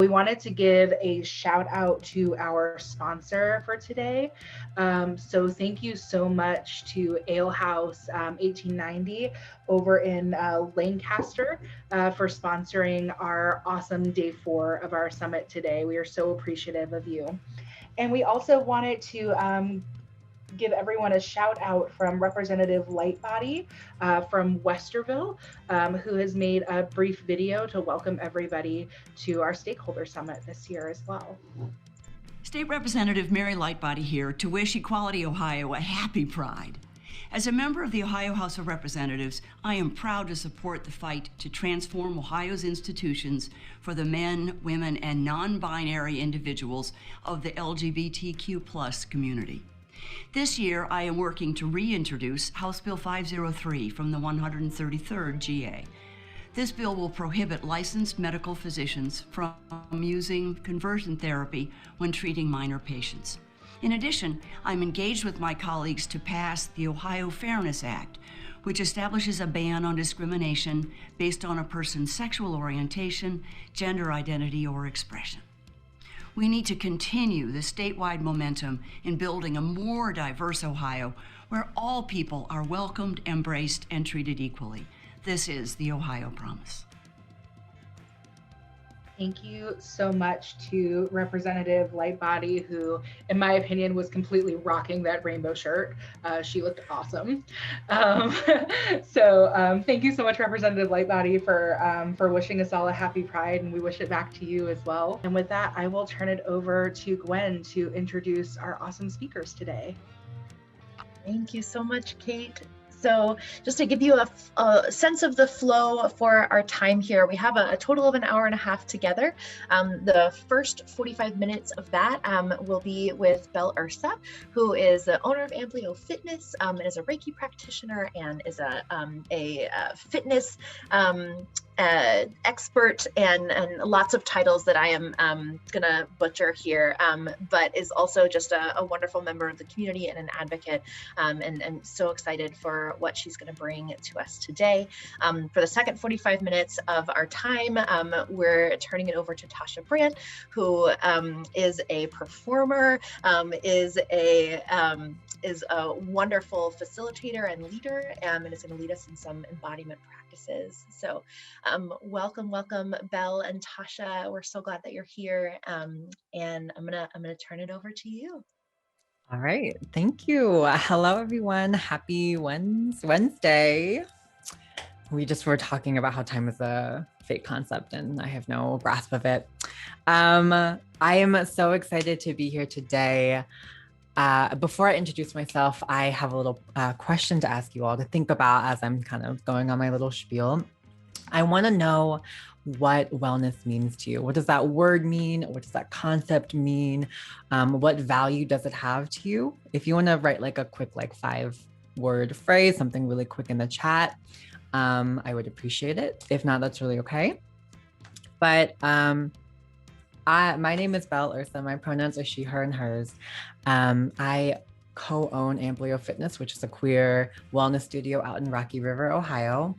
we wanted to give a shout out to our sponsor for today. So thank you so much to Ale House 1890 over in Lancaster for sponsoring our awesome day 4 of our summit today. We are so appreciative of you. And we also wanted to give everyone a shout out from Representative Lightbody from Westerville, who has made a brief video to welcome everybody to our stakeholder summit this year as well. State Representative Mary Lightbody here to wish Equality Ohio a happy Pride. As a member of the Ohio House of Representatives, I am proud to support the fight to transform Ohio's institutions for the men, women, and non-binary individuals of the LGBTQ+ community. This year, I am working to reintroduce House Bill 503 from the 133rd GA. This bill will prohibit licensed medical physicians from using conversion therapy when treating minor patients. In addition, I'm engaged with my colleagues to pass the Ohio Fairness Act, which establishes a ban on discrimination based on a person's sexual orientation, gender identity, or expression. We need to continue the statewide momentum in building a more diverse Ohio where all people are welcomed, embraced, and treated equally. This is the Ohio Promise. Thank you so much to Representative Lightbody, who, in my opinion, was completely rocking that rainbow shirt. She looked awesome. Thank you so much, Representative Lightbody, for wishing us all a happy Pride, and we wish it back to you as well. And with that, I will turn it over to Gwen to introduce our awesome speakers today. Thank you so much, Kate. So just to give you a sense of the flow for our time here, we have a total of an hour and a half together. The first 45 minutes of that will be with Belle Ursa, who is the owner of Amplio Fitness, and is a Reiki practitioner and is a fitness expert and lots of titles that I am gonna butcher here, but is also just a wonderful member of the community and an advocate, and so excited for what she's gonna bring to us today. For the second 45 minutes of our time, we're turning it over to Tasha Brandt, who is a performer, is a wonderful facilitator and leader, and is going to lead us in some embodiment practices. So welcome, Belle and Tasha. We're so glad that you're here, and I'm gonna turn it over to you. All right, thank you. Hello, everyone. Happy Wednesday. We just were talking about how time is a fake concept, and I have no grasp of it. I am so excited to be here today. Before I introduce myself, I have a little question to ask you all to think about as I'm kind of going on my little spiel. I want to know what wellness means to you. What does that word mean? What does that concept mean? What value does it have to you? If you want to write like a quick 5-word phrase, something really quick in the chat, I would appreciate it. If not, that's really okay. But my name is Belle Ursa. My pronouns are she, her, and hers. I co-own Amplio Fitness, which is a queer wellness studio out in Rocky River, Ohio.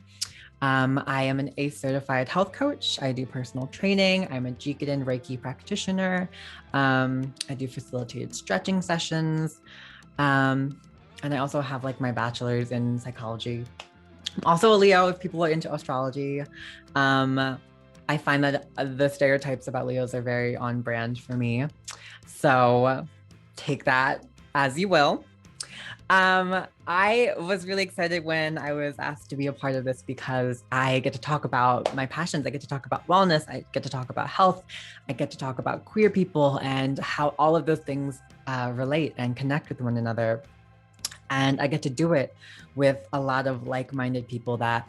I am an ACE certified health coach. I do personal training. I'm a Jikiden Reiki practitioner. I do facilitated stretching sessions. And I also have my bachelor's in psychology. I'm also a Leo if people are into astrology. I find that the stereotypes about Leos are very on brand for me. So take that as you will. I was really excited when I was asked to be a part of this because I get to talk about my passions. I get to talk about wellness. I get to talk about health. I get to talk about queer people and how all of those things relate and connect with one another. And I get to do it with a lot of like-minded people that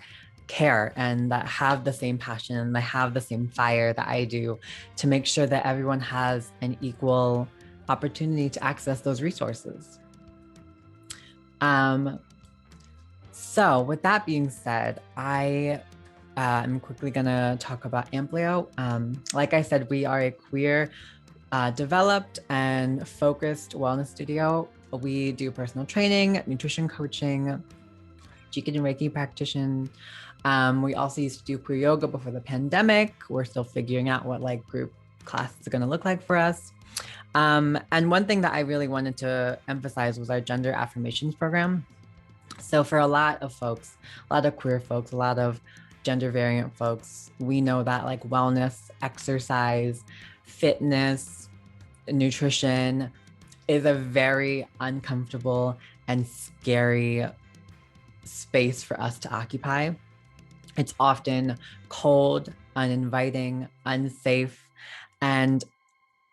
care and that have the same passion and that have the same fire that I do to make sure that everyone has an equal opportunity to access those resources. So with that being said, I'm quickly gonna talk about Amplio. Like I said, we are a queer, developed and focused wellness studio. We do personal training, nutrition coaching, Jikiden Reiki practitioner. We also used to do queer yoga before the pandemic. We're still figuring out what group class is going to look like for us. And one thing that I really wanted to emphasize was our gender affirmations program. So for a lot of folks, a lot of queer folks, a lot of gender variant folks, we know that like wellness, exercise, fitness, nutrition is a very uncomfortable and scary space for us to occupy. It's often cold, uninviting, unsafe. And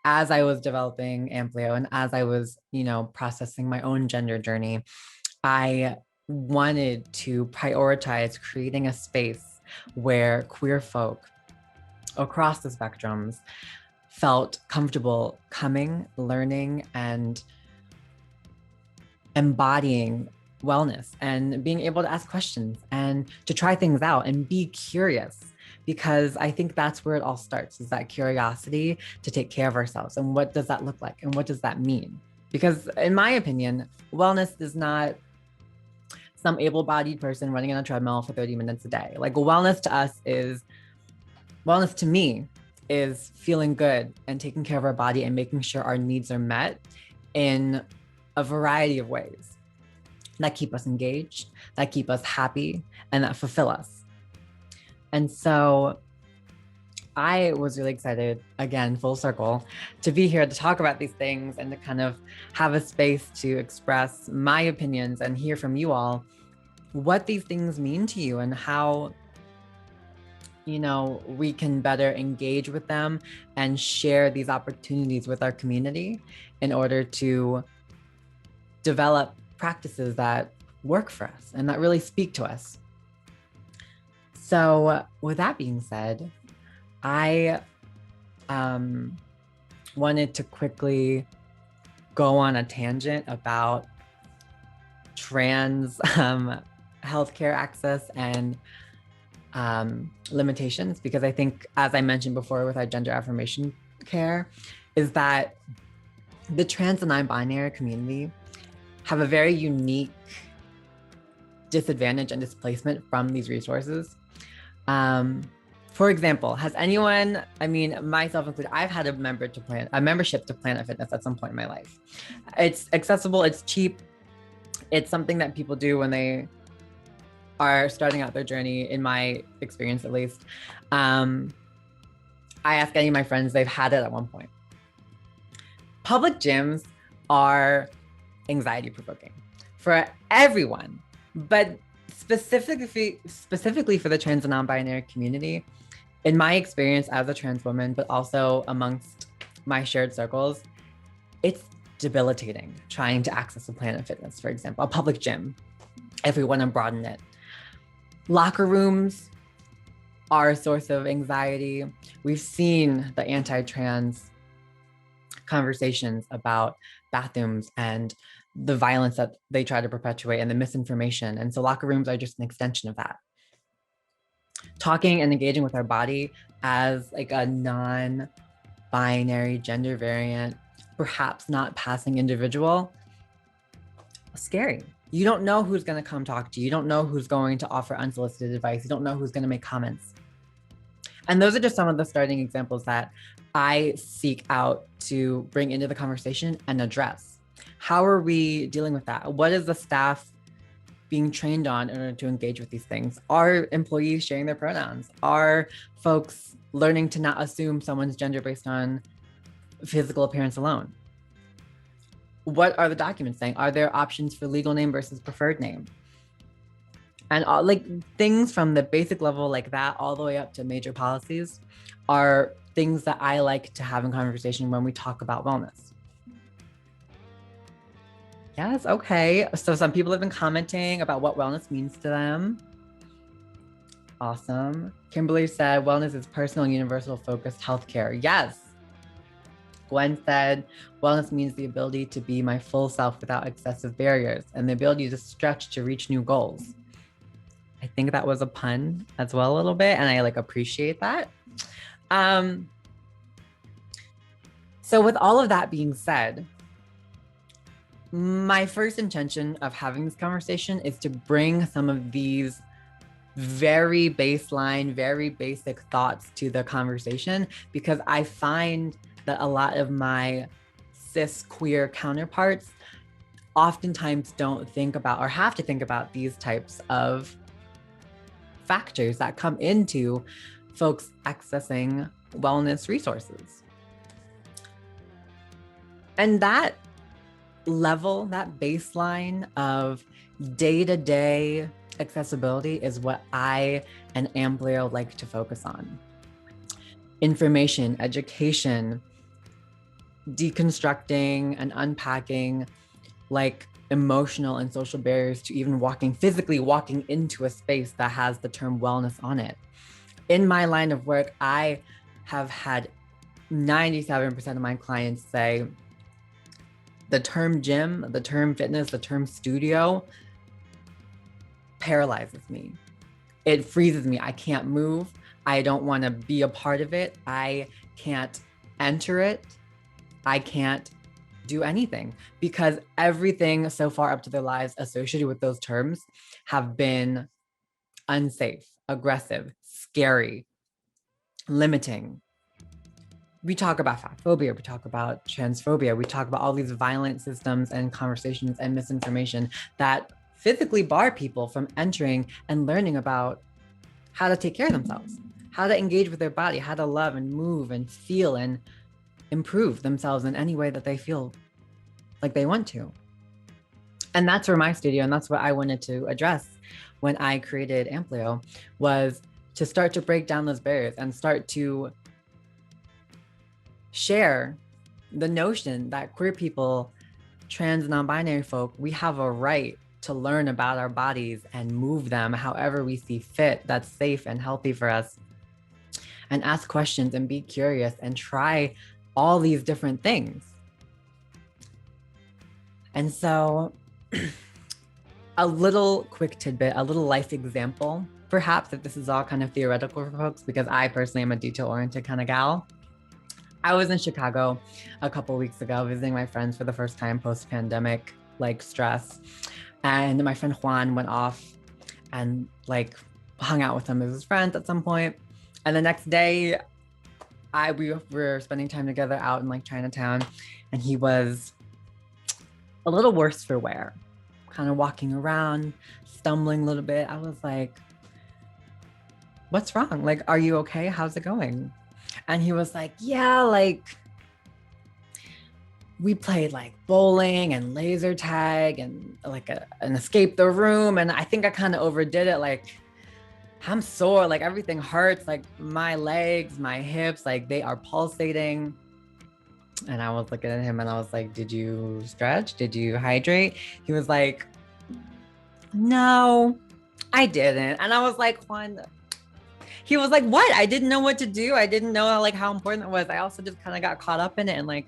as I was developing Amplio and as I was, processing my own gender journey, I wanted to prioritize creating a space where queer folk across the spectrums felt comfortable coming, learning, and embodying wellness and being able to ask questions and to try things out and be curious. Because I think that's where it all starts, is that curiosity to take care of ourselves. And what does that look like? And what does that mean? Because in my opinion, wellness is not some able-bodied person running on a treadmill for 30 minutes a day. Like wellness to me is feeling good and taking care of our body and making sure our needs are met in a variety of ways that keep us engaged, that keep us happy, and that fulfill us. And so I was really excited, again, full circle, to be here to talk about these things and to kind of have a space to express my opinions and hear from you all what these things mean to you and how, we can better engage with them and share these opportunities with our community in order to develop practices that work for us and that really speak to us. So with that being said, I wanted to quickly go on a tangent about trans healthcare access and limitations, because I think, as I mentioned before with our gender affirmation care, is that the trans and non-binary community have a very unique disadvantage and displacement from these resources. For example, has anyone, myself included, I've had a membership to Planet Fitness at some point in my life. It's accessible, it's cheap. It's something that people do when they are starting out their journey, in my experience at least. I ask any of my friends, they've had it at one point. Public gyms are anxiety provoking for everyone, but specifically for the trans and non-binary community. In my experience as a trans woman, but also amongst my shared circles, it's debilitating trying to access a Planet Fitness, for example, a public gym, if we want to broaden it. Locker rooms are a source of anxiety. We've seen the anti-trans conversations about bathrooms and the violence that they try to perpetuate and the misinformation. And so locker rooms are just an extension of that. Talking and engaging with our body as like a non-binary, gender variant, perhaps not passing individual, scary. You don't know who's going to come talk to you. You don't know who's going to offer unsolicited advice. You don't know who's going to make comments. And those are just some of the starting examples that I seek out to bring into the conversation and address. How are we dealing with that? What is the staff being trained on in order to engage with these things? Are employees sharing their pronouns? Are folks learning to not assume someone's gender based on physical appearance alone? What are the documents saying? Are there options for legal name versus preferred name? And like things from the basic level like that all the way up to major policies are things that I like to have in conversation when we talk about wellness. Yes, okay. So some people have been commenting about what wellness means to them. Awesome. Kimberly said, wellness is personal and universal focused healthcare. Yes. Gwen said, wellness means the ability to be my full self without excessive barriers and the ability to stretch to reach new goals. I think that was a pun as well a little bit, and I appreciate that. So with all of that being said, my first intention of having this conversation is to bring some of these very baseline, very basic thoughts to the conversation, because I find that a lot of my cis queer counterparts oftentimes don't think about or have to think about these types of factors that come into folks accessing wellness resources. And that level, that baseline of day-to-day accessibility is what I and Amplio like to focus on. Information, education, deconstructing and unpacking like emotional and social barriers to even physically walking into a space that has the term wellness on it. In my line of work, I have had 97% of my clients say the term gym, the term fitness, the term studio paralyzes me. It freezes me. I can't move. I don't want to be a part of it. I can't enter it. I can't do anything, because everything so far up to their lives associated with those terms have been unsafe, aggressive, scary, limiting. We talk about fat phobia, we talk about transphobia, we talk about all these violent systems and conversations and misinformation that physically bar people from entering and learning about how to take care of themselves, how to engage with their body, how to love and move and feel and improve themselves in any way that they feel like they want to. And that's where my studio, and that's what I wanted to address when I created Amplio, was to start to break down those barriers and start to share the notion that queer people, trans, non-binary folk, we have a right to learn about our bodies and move them however we see fit, that's safe and healthy for us, and ask questions and be curious and try all these different things. And so a little quick tidbit, a little life example, perhaps, if this is all kind of theoretical for folks, because I personally am a detail-oriented kind of gal. I was in Chicago a couple weeks ago visiting my friends for the first time post-pandemic, like stress. And my friend Juan went off and like hung out with some of his friends at some point. And the next day, we were spending time together out in like Chinatown, and he was a little worse for wear, kind of walking around, stumbling a little bit. I was like, what's wrong? Like, are you okay? How's it going? And he was like, yeah, like we played like bowling and laser tag and like an escape the room. And I think I kind of overdid it. Like, I'm sore, like everything hurts, like my legs, my hips, like they are pulsating. And I was looking at him and I was like, did you stretch? Did you hydrate? He was like, no, I didn't. And I was like, Juan, he was like, what? I didn't know what to do. I didn't know like how important it was. I also just kind of got caught up in it. And like,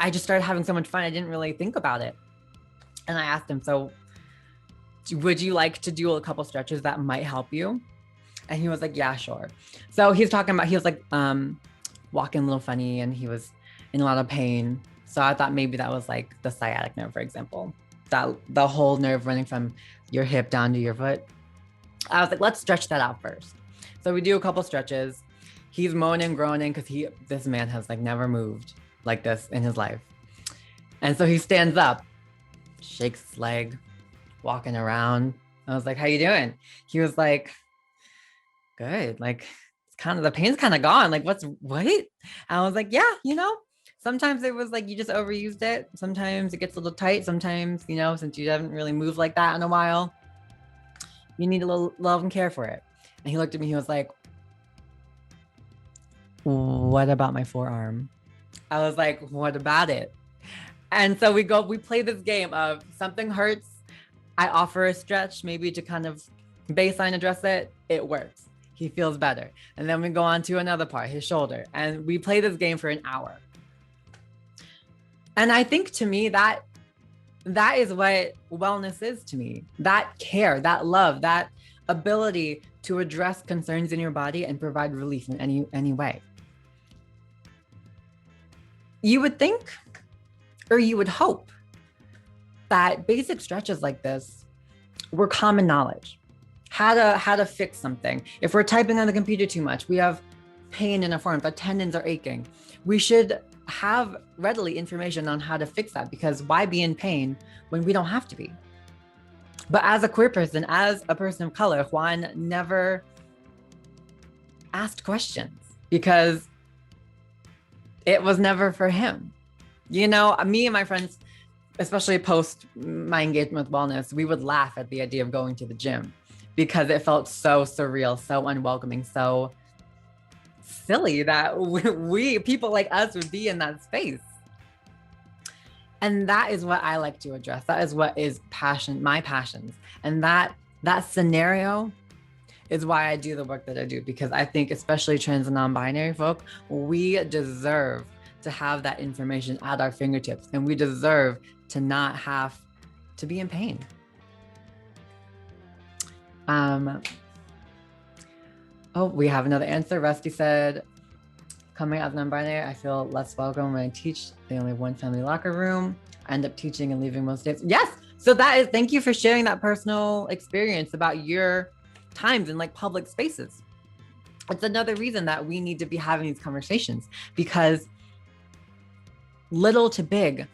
I just started having so much fun. I didn't really think about it. And I asked him, so would you like to do a couple stretches that might help you? And he was like, yeah, sure. So he was like walking a little funny and he was in a lot of pain. So I thought maybe that was like the sciatic nerve, for example, that the whole nerve running from your hip down to your foot. I was like, let's stretch that out first. So we do a couple stretches. He's moaning and groaning because this man has like never moved like this in his life. And so he stands up, shakes his leg, walking around. I was like, how you doing? He was like, good. Like, it's kind of, the pain's kind of gone. Like, what? I was like, yeah, sometimes it was like, you just overused it. Sometimes it gets a little tight. Sometimes, since you haven't really moved like that in a while, you need a little love and care for it. And he looked at me, he was like, what about my forearm? I was like, what about it? And so we play this game of something hurts. I offer a stretch, maybe to kind of baseline address it. It works. He feels better. And then we go on to another part, his shoulder. And we play this game for an hour. And I think to me, that is what wellness is to me. That care, that love, that ability to address concerns in your body and provide relief in any way. You would think, or you would hope, that basic stretches like this were common knowledge. how to fix something. If we're typing on the computer too much, we have pain in our forearms, our tendons are aching. We should have readily information on how to fix that, because why be in pain when we don't have to be? But as a queer person, as a person of color, Juan never asked questions because it was never for him. You know, me and my friends, especially post my engagement with wellness, we would laugh at the idea of going to the gym because it felt so surreal, so unwelcoming, so silly that we people like us would be in that space. And that is what I like to address. That is what is my passions. And that scenario is why I do the work that I do, because I think especially trans and non-binary folk, we deserve to have that information at our fingertips, and we deserve to not have to be in pain. Oh, we have another answer. Rusty said, coming as non-binary, I feel less welcome when I teach. They only have one family locker room. I end up teaching and leaving most days. Yes. So thank you for sharing that personal experience about your times in like public spaces. It's another reason that we need to be having these conversations, because little to big,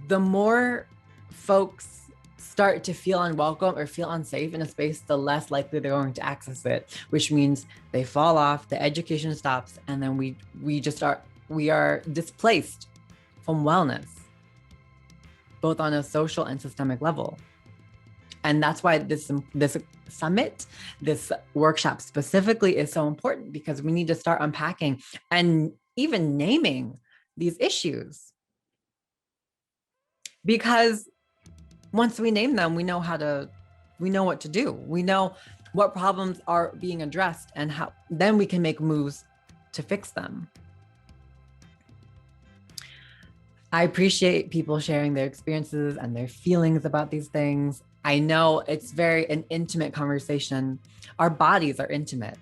the more folks start to feel unwelcome or feel unsafe in a space, the less likely they're going to access it, which means they fall off, the education stops, and then we are displaced from wellness, both on a social and systemic level. And that's why this summit, this workshop specifically, is so important, because we need to start unpacking and even naming these issues. Because once we name them, we know what to do. We know what problems are being addressed, and how then we can make moves to fix them. I appreciate people sharing their experiences and their feelings about these things. I know it's an intimate conversation. Our bodies are intimate.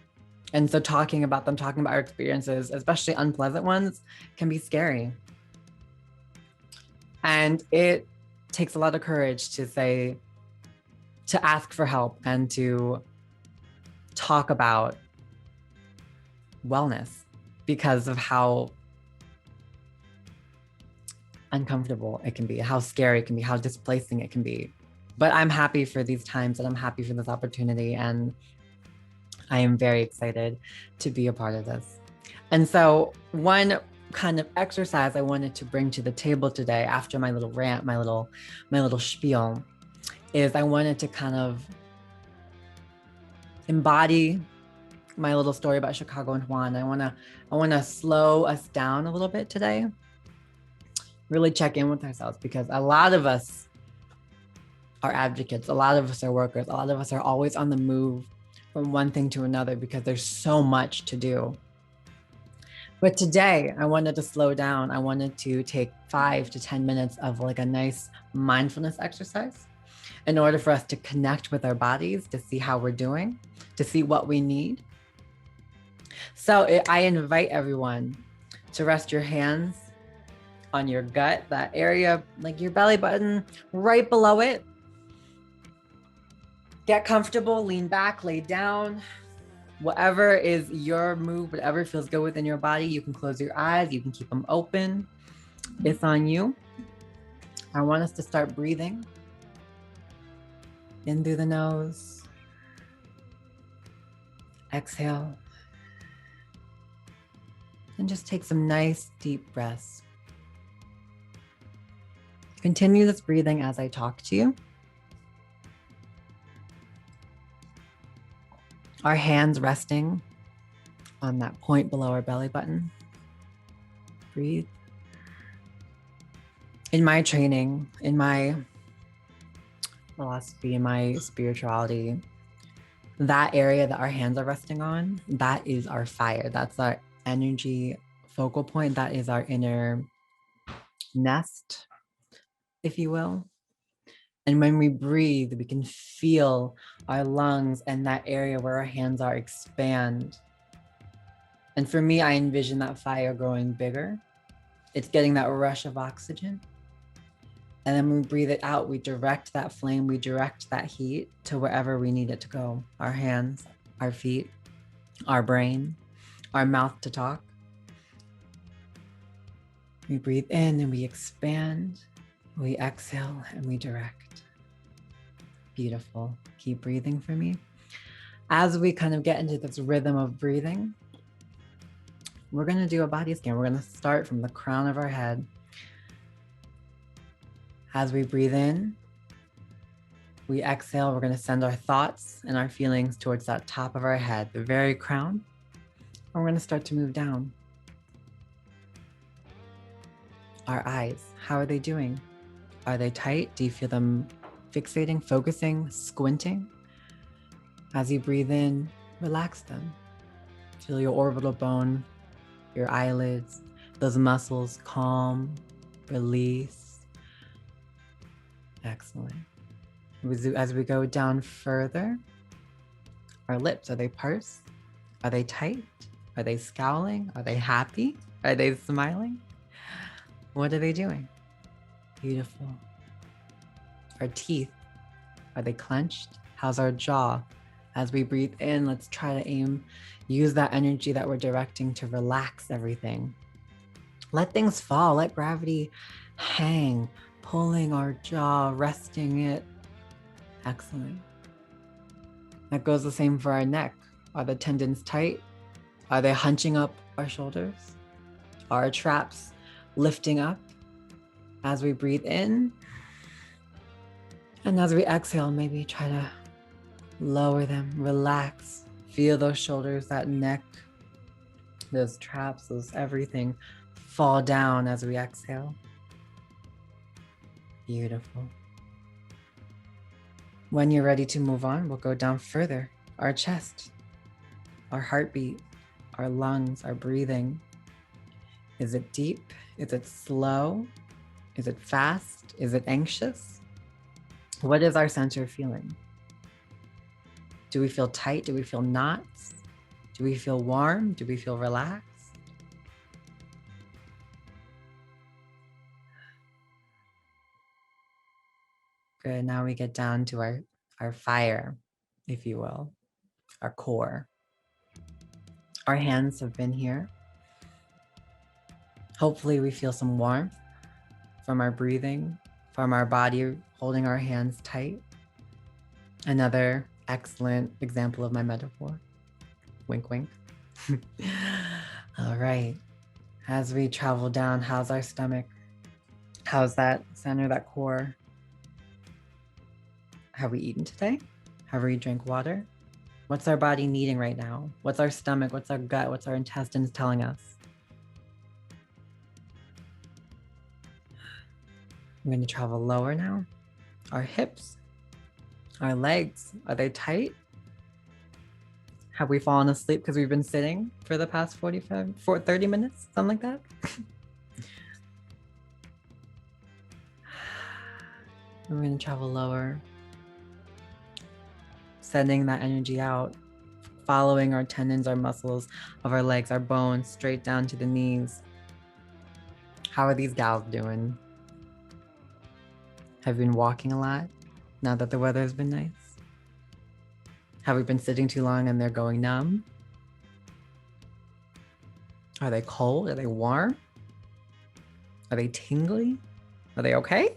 And so talking about our experiences, especially unpleasant ones, can be scary. And it takes a lot of courage to ask for help and to talk about wellness, because of how uncomfortable it can be, how scary it can be, how displacing it can be. But I'm happy for these times, and I'm happy for this opportunity, and I am very excited to be a part of this. And so one kind of exercise I wanted to bring to the table today, after my little rant, my little spiel, is I wanted to kind of embody my little story about Chicago and Juan. I want to slow us down a little bit today, really check in with ourselves, because a lot of us are advocates, a lot of us are workers, a lot of us are always on the move from one thing to another because there's so much to do. But today I wanted to slow down. I wanted to take 5 to 10 minutes of like a nice mindfulness exercise in order for us to connect with our bodies, to see how we're doing, to see what we need. So I invite everyone to rest your hands on your gut, that area, like your belly button, right below it. Get comfortable, lean back, lay down. Whatever is your move, whatever feels good within your body, you can close your eyes, you can keep them open. It's on you. I want us to start breathing in through the nose. Exhale. And just take some nice deep breaths. Continue this breathing as I talk to you. Our hands resting on that point below our belly button. Breathe. In my training, in my philosophy, in my spirituality, that area that our hands are resting on, that is our fire. That's our energy focal point. That is our inner nest, if you will. And when we breathe, we can feel our lungs and that area where our hands are expand. And for me, I envision that fire growing bigger. It's getting that rush of oxygen. And then when we breathe it out, we direct that flame, we direct that heat to wherever we need it to go. Our hands, our feet, our brain, our mouth to talk. We breathe in and we expand. We exhale and we direct. Beautiful. Keep breathing for me. As we kind of get into this rhythm of breathing, we're going to do a body scan. We're going to start from the crown of our head. As we breathe in, we exhale. We're going to send our thoughts and our feelings towards that top of our head, the very crown. And we're going to start to move down. Our eyes, how are they doing? Are they tight? Do you feel them fixating, focusing, squinting? As you breathe in, relax them. Feel your orbital bone, your eyelids, those muscles calm, release. Excellent. As we go down further, our lips, are they pursed? Are they tight? Are they scowling? Are they happy? Are they smiling? What are they doing? Beautiful. Our teeth, are they clenched? How's our jaw? As we breathe in, let's try to use that energy that we're directing to relax everything. Let things fall, let gravity hang, pulling our jaw, resting it. Excellent. That goes the same for our neck. Are the tendons tight? Are they hunching up our shoulders? Are our traps lifting up? As we breathe in, and as we exhale, maybe try to lower them, relax, feel those shoulders, that neck, those traps, those everything fall down as we exhale. Beautiful. When you're ready to move on, we'll go down further. Our chest, our heartbeat, our lungs, our breathing. Is it deep? Is it slow? Is it fast? Is it anxious? What is our center feeling? Do we feel tight? Do we feel knots? Do we feel warm? Do we feel relaxed? Good. Now we get down to our fire, if you will, our core. Our hands have been here. Hopefully we feel some warmth from our breathing, from our body holding our hands tight. Another excellent example of my metaphor. Wink, wink. All right. As we travel down, how's our stomach? How's that center, that core? Have we eaten today? Have we drank water? What's our body needing right now? What's our stomach? What's our gut? What's our intestines telling us? I'm going to travel lower now. Our hips, our legs, are they tight? Have we fallen asleep because we've been sitting for the past 30 minutes? Something like that? We're going to travel lower, sending that energy out, following our tendons, our muscles of our legs, our bones, straight down to the knees. How are these gals doing? Have you been walking a lot now that the weather has been nice? Have we been sitting too long and they're going numb? Are they cold? Are they warm? Are they tingly? Are they okay?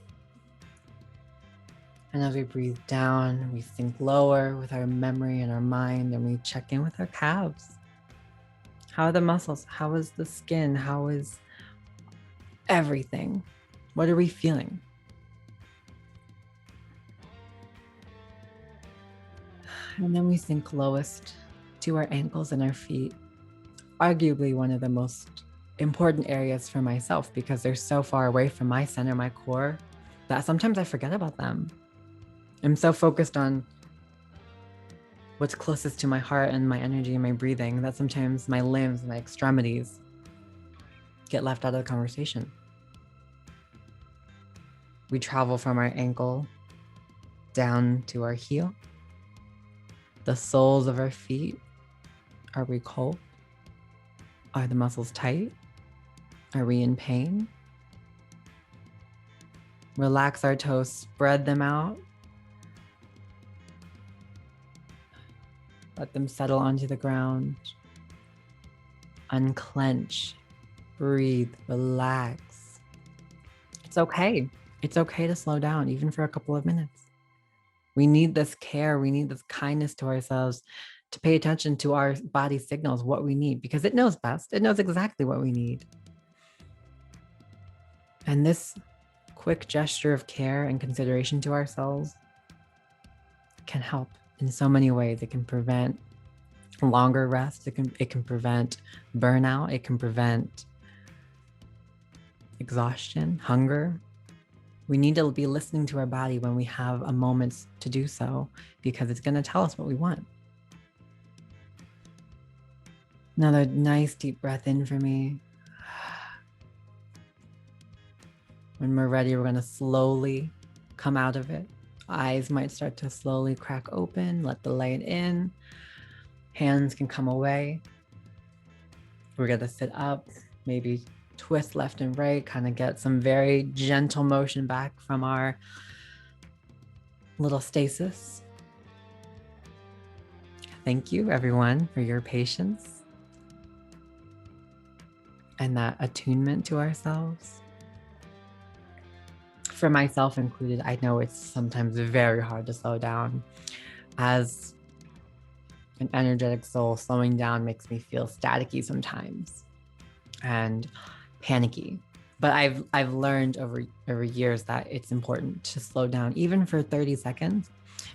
And as we breathe down, we sink lower with our memory and our mind, and we check in with our calves. How are the muscles? How is the skin? How is everything? What are we feeling? And then we sink lowest to our ankles and our feet. Arguably one of the most important areas for myself because they're so far away from my center, my core, that sometimes I forget about them. I'm so focused on what's closest to my heart and my energy and my breathing that sometimes my limbs, my extremities get left out of the conversation. We travel from our ankle down to our heel. The soles of our feet, are we cold? Are the muscles tight? Are we in pain? Relax our toes, spread them out. Let them settle onto the ground. Unclench, breathe, relax. It's okay. It's okay to slow down, even for a couple of minutes. We need this care. We need this kindness to ourselves, to pay attention to our body signals, what we need, because it knows best. It knows exactly what we need. And this quick gesture of care and consideration to ourselves can help in so many ways. It can prevent longer rest. It can prevent burnout. It can prevent exhaustion, hunger. We need to be listening to our body when we have a moment to do so, because it's going to tell us what we want. Another nice deep breath in for me. When we're ready, we're going to slowly come out of it. Eyes might start to slowly crack open. Let the light in. Hands can come away. We're going to sit up, maybe twist left and right, kind of get some very gentle motion back from our little stasis. Thank you, everyone, for your patience and that attunement to ourselves. For myself included, I know it's sometimes very hard to slow down. As an energetic soul, slowing down makes me feel staticky sometimes and panicky. But I've learned over years that it's important to slow down, even for 30 seconds,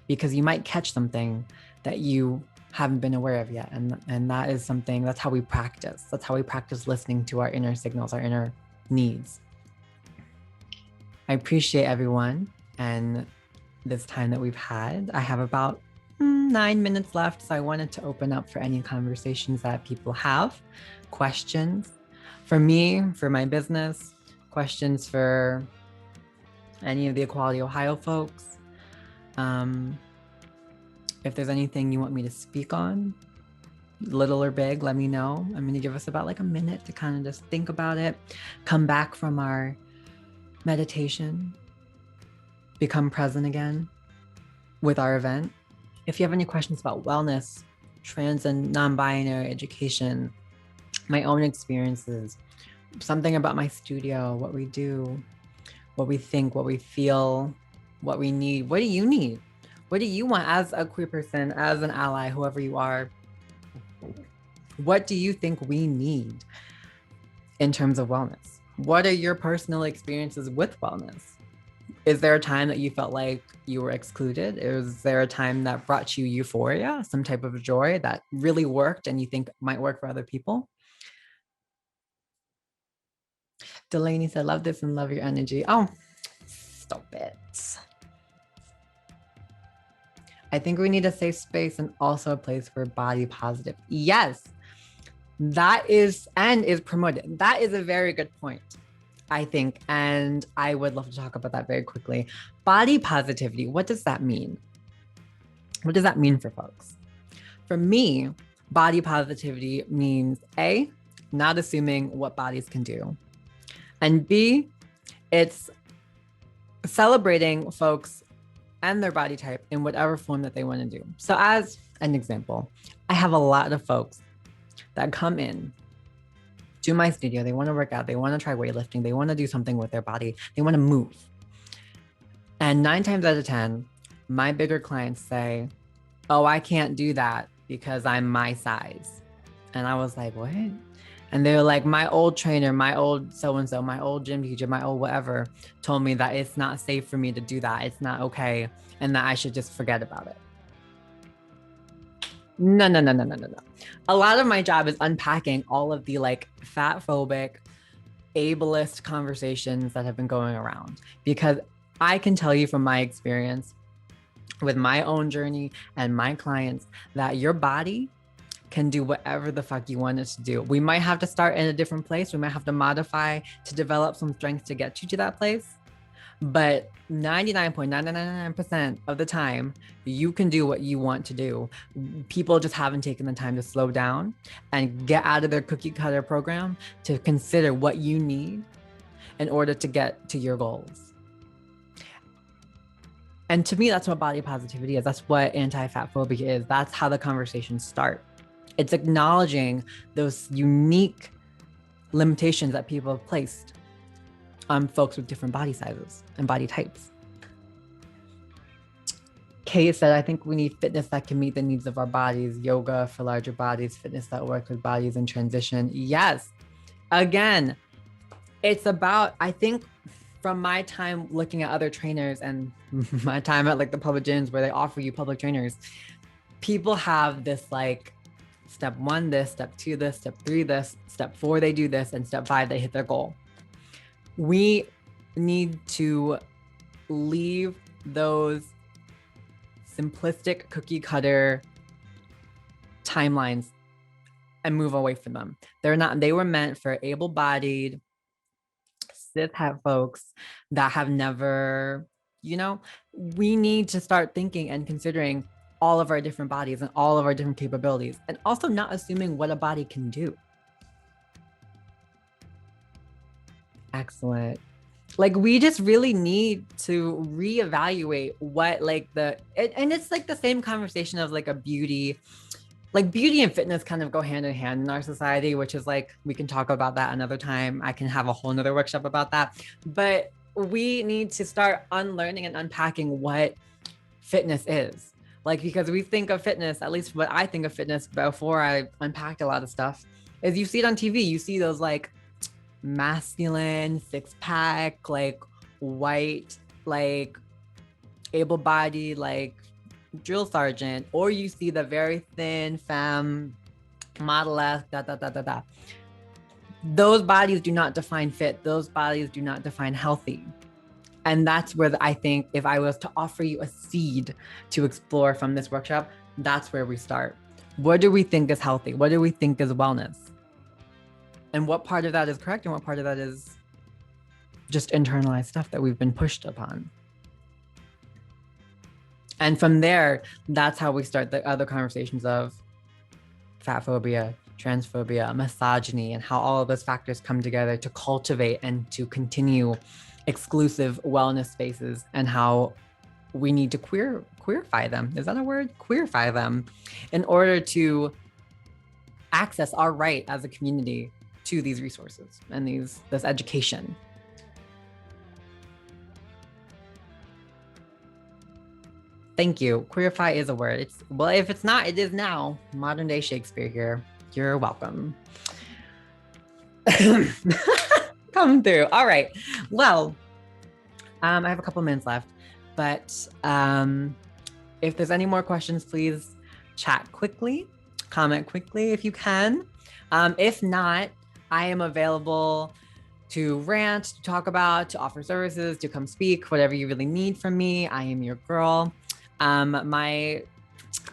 because you might catch something that you haven't been aware of yet. And that is something, that's how we practice. That's how we practice listening to our inner signals, our inner needs. I appreciate everyone and this time that we've had. I have about 9 minutes left, so I wanted to open up for any conversations that people have, questions for me, for my business, questions for any of the Equality Ohio folks. If there's anything you want me to speak on, little or big, let me know. I'm going to give us about like a minute to kind of just think about it, come back from our meditation, become present again with our event. If you have any questions about wellness, trans and non-binary education, my own experiences, something about my studio, what we do, what we think, what we feel, what we need. What do you need? What do you want as a queer person, as an ally, whoever you are? What do you think we need in terms of wellness? What are your personal experiences with wellness? Is there a time that you felt like you were excluded? Is there a time that brought you euphoria, some type of joy that really worked and you think might work for other people? Delaney said, love this and love your energy. Oh, stop it. I think we need a safe space and also a place for body positive. Yes, that is promoted. That is a very good point, I think. And I would love to talk about that very quickly. Body positivity, what does that mean? What does that mean for folks? For me, body positivity means A, not assuming what bodies can do. And B, it's celebrating folks and their body type in whatever form that they want to do. So as an example, I have a lot of folks that come in to my studio. They want to work out. They want to try weightlifting. They want to do something with their body. They want to move. And 9 times out of 10, my bigger clients say, oh, I can't do that because I'm my size. And I was like, what? And they were like, my old trainer, my old so-and-so, my old gym teacher, my old whatever told me that it's not safe for me to do that. It's not okay. And that I should just forget about it. No. A lot of my job is unpacking all of the like fat phobic, ableist conversations that have been going around, because I can tell you from my experience with my own journey and my clients that your body can do whatever the fuck you want it to do. We might have to start in a different place. We might have to modify to develop some strength to get you to that place. But 99.999% of the time, you can do what you want to do. People just haven't taken the time to slow down and get out of their cookie cutter program to consider what you need in order to get to your goals. And to me, that's what body positivity is. That's what anti-fat phobia is. That's how the conversations start. It's acknowledging those unique limitations that people have placed on folks with different body sizes and body types. Kate said, I think we need fitness that can meet the needs of our bodies, yoga for larger bodies, fitness that works with bodies in transition. Yes. Again, it's about, I think, from my time looking at other trainers and my time at like the public gyms where they offer you public trainers, people have this like step 1 this, step 2 this, step 3 this, step 4 they do this, and step 5 they hit their goal. We need to leave those simplistic cookie cutter timelines and move away from them. They were meant for able-bodied cis het folks that have never, we need to start thinking and considering all of our different bodies and all of our different capabilities, and also not assuming what a body can do. Excellent. Like, we just really need to reevaluate what and it's like the same conversation of like beauty and fitness kind of go hand in hand in our society, which is like, we can talk about that another time. I can have a whole nother workshop about that, but we need to start unlearning and unpacking what fitness is. Like, because we think of fitness, at least what I think of fitness before I unpacked a lot of stuff, is you see it on TV, you see those like masculine, 6-pack, like white, like able-bodied, like drill sergeant, or you see the very thin femme model-esque, Those bodies do not define fit. Those bodies do not define healthy. And that's where I think if I was to offer you a seed to explore from this workshop, that's where we start. What do we think is healthy? What do we think is wellness? And what part of that is correct and what part of that is just internalized stuff that we've been pushed upon? And from there, that's how we start the other conversations of fat phobia, transphobia, misogyny, and how all of those factors come together to cultivate and to continue exclusive wellness spaces, and how we need to queerify them. Is that a word? Queerify them in order to access our right as a community to these resources and this education. Thank you. Queerify is a word. Well, if it's not, it is now. Modern day Shakespeare here. You're welcome. Come through. All right. Well, I have a couple minutes left, but if there's any more questions, please chat quickly, comment quickly if you can. If not, I am available to rant, to talk about, to offer services, to come speak, whatever you really need from me. I am your girl.